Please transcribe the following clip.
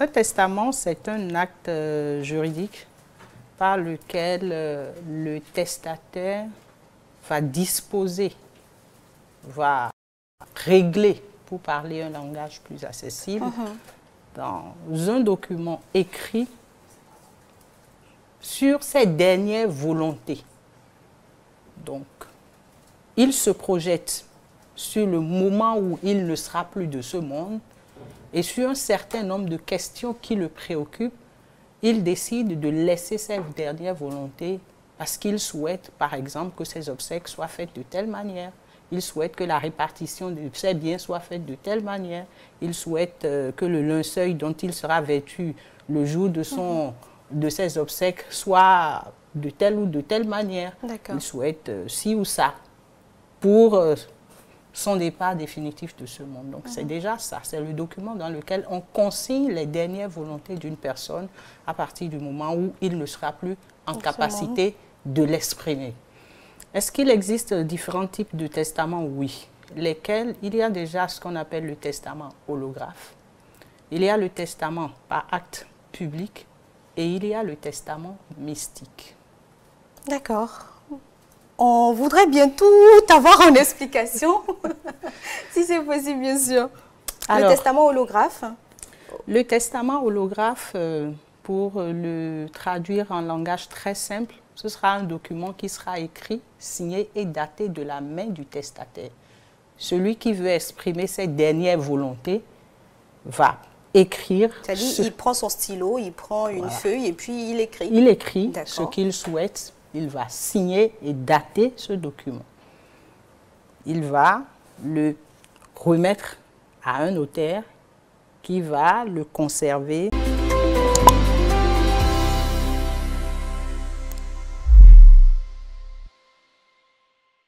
Un testament, c'est un acte juridique par lequel le testataire va disposer, va régler, pour parler un langage plus accessible, dans un document écrit sur ses dernières volontés. Donc, il se projette sur le moment où il ne sera plus de ce monde et sur un certain nombre de questions qui le préoccupent, il décide de laisser ses dernières volontés parce qu'il souhaite, par exemple, que ses obsèques soient faites de telle manière. Il souhaite que la répartition de ses biens soit faite de telle manière. Il souhaite que le linceul dont il sera vêtu le jour de ses obsèques soit de telle ou de telle manière. Il souhaite ci ou ça pour son départ définitif de ce monde. Donc c'est déjà ça, c'est le document dans lequel on consigne les dernières volontés d'une personne à partir du moment où il ne sera plus en capacité de l'exprimer. Est-ce qu'il existe différents types de testaments? Oui. Lesquels? Il y a déjà ce qu'on appelle le testament holographe. Il y a le testament par acte public et il y a le testament mystique. D'accord. On voudrait bien tout avoir en explication, si c'est possible, bien sûr. Alors, le testament holographe? Le testament holographe, pour le traduire en langage très simple, ce sera un document qui sera écrit, signé et daté de la main du testataire. Celui qui veut exprimer ses dernières volontés va écrire. C'est-à-dire, il prend son stylo, il prend une feuille et puis il écrit. Il écrit ce qu'il souhaite. Il va signer et dater ce document. Il va le remettre à un notaire qui va le conserver.